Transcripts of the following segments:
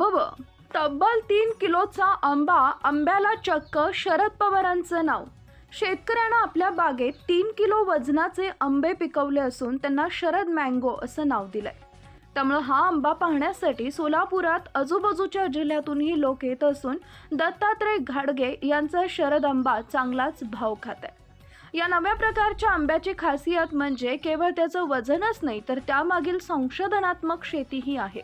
व तब्बल 3 किलोचा आंब्याला चक्क शरद पवारांचं नाव। शेतकऱ्यांना आपल्या बागेत 3 किलो वजनाचे आंबे पिकवले असून त्यांना शरद मँगो असं नाव दिलंय। त्यामुळे हा आंबा पाहण्यासाठी सोलापुरात आजूबाजूच्या जिल्ह्यातूनही लोक येत असून दत्तात्रय घाडगे यांचा शरद आंबा चांगलाच भाव खात आहे। या नव्या प्रकारच्या आंब्याची खासियत म्हणजे केवळ त्याचं वजनच नाही तर त्यामागील संशोधनात्मक शेतीही आहे।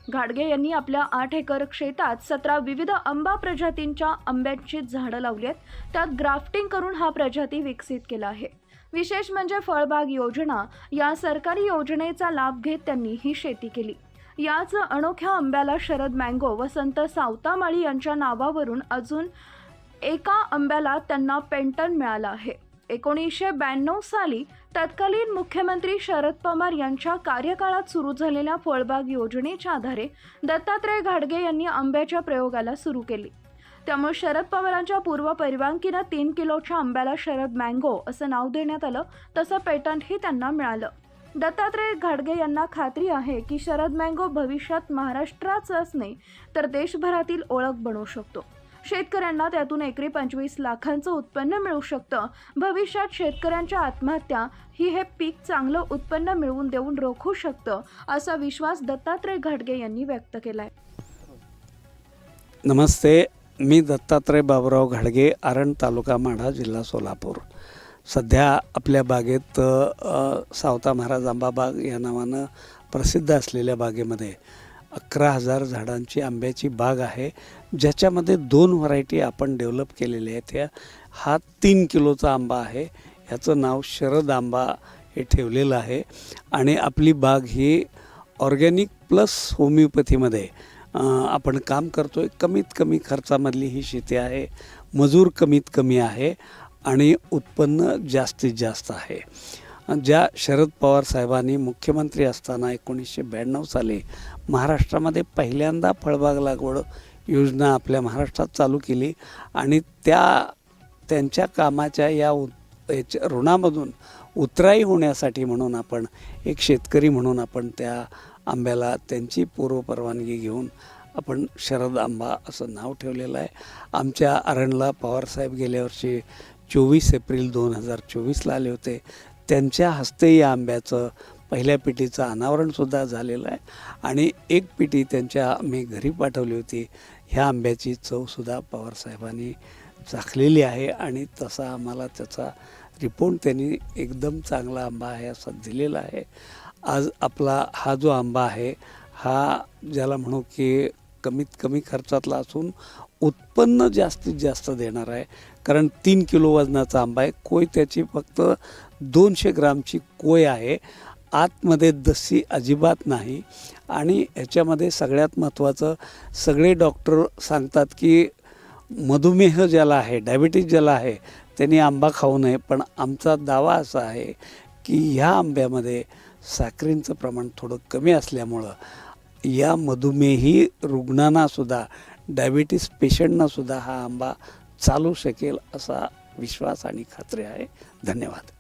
घाडगे यांनी आपल्या 8 एकर शेतात 17 विविध आंबा प्रजातींच्या आंब्याची झाडं लावली आहेत। त्यात ग्राफ्टिंग करून हा प्रजाती विकसित केला आहे। विशेष म्हणजे फळबाग योजना या सरकारी योजनेचा लाभ घेत त्यांनी ही शेती केली। याच अनोख्या आंब्याला शरद मँगो व संत सावतामाळी यांच्या नावावरून अजून एका आंब्याला त्यांना पेटंट मिळालं आहे। 1992 साली तत्कालीन मुख्यमंत्री शरद पवार यांच्या कार्यकाळात सुरू झालेल्या फळबाग योजनेच्या आधारे दत्तात्रय घाडगे यांनी आंब्याच्या प्रयोगाला सुरू केली। त्यामुळे शरद पवारांच्या पूर्व परवानगीने 3 किलोच्या आंब्याला शरद मँगो असं नाव देण्यात आलं। तसं पेटंटही त्यांना मिळालं। दत्तात्रय घाडगे यांना खात्री आहे की शरद मँगो भविष्यात महाराष्ट्राचाच नाही तर देशभरातील ओळख बनवू शकतो। शेतकऱ्यांना त्यातून एकरी 25 लाखांचं उत्पन्न मिळू शकतं। भविष्यात शेतकऱ्यांच्या आत्महत्या हे पीक चांगलं उत्पन्न मिळवून देऊन रोखू शकतं असा विश्वास दत्तात्रय घाडगे यांनी व्यक्त केलाय। नमस्ते, मी दत्तात्रय बाबूराव घाडगे, आरण तालुका माढा, जिल्हा सोलापूर। सध्या आपल्या बागेत सावता महाराज आंबा बाग या नावानं प्रसिद्ध असलेल्या बागेमध्ये 11,000 झाडांची आंब्याची बाग आहे, ज्याच्यामध्ये 2 व्हरायटी आपण डेव्हलप केलेल्या आहेत। हा 3 किलोचा आंबा आहे, ह्याचं नाव शरद आंबा हे ठेवलेलं आहे। आणि आपली बाग ही ऑर्गॅनिक प्लस होमिओपॅथीमध्ये आपण काम करतो आहे। कमीत कमी खर्चामधली ही शेती आहे, मजूर कमीत कमी आहे आणि उत्पन्न जास्तीत जास्त आहे। ज्या शरद पवार साहेबांनी मुख्यमंत्री असताना 1992 साली महाराष्ट्रामध्ये पहिल्यांदा फळबाग लागवड योजना आपल्या महाराष्ट्रात चालू केली आणि त्यांच्या कामाच्या याच्या ऋणामधून उतराई होण्यासाठी म्हणून आपण एक शेतकरी म्हणून आपण त्या आंब्याला त्यांची पूर्वपरवानगी घेऊन आपण शरद आंबा असं नाव ठेवलेलं आहे। आमच्या आरणला पवारसाहेब गेल्या वर्षी 24 एप्रिल 2024ला आले होते। त्यांच्या हस्ते या आंब्याचं पहिल्या पेटीचं अनावरणसुद्धा झालेलं आहे आणि एक पेटी मी घरी पाठवली होती। ह्या आंब्याची चवसुद्धा पवारसाहेबांनी चाखलेली आहे आणि तसा आम्हाला त्याचा रिपोर्ट त्यांनी एकदम चांगला आंबा आहे असं दिलेला आहे। आज आपला हा जो आंबा आहे हा ज्याला म्हणू की कमीत कमी खर्चातला असून उत्पन्न जास्तीत जास्त देणार आहे, कारण 3 किलो वजनाचा आंबा आहे। कोय त्याची फक्त 200 ग्रामची कोय आहे, आतमध्ये दसी अजिबात नाही। आणि ह्याच्यामध्ये सगळ्यात महत्त्वाचं, सगळे डॉक्टर सांगतात की मधुमेह ज्याला आहे, डायबिटीज ज्याला आहे, त्यांनी आंबा खाऊ नये, पण आमचा दावा असा आहे की ह्या आंब्यामध्ये साखरेचं प्रमाण थोडं कमी असल्यामुळं या मधुमेही रुग्णांनासुद्धा, डायबिटीस पेशंटनासुद्धा हा आंबा चालू शकेल असा विश्वास आणि खात्री आहे। धन्यवाद।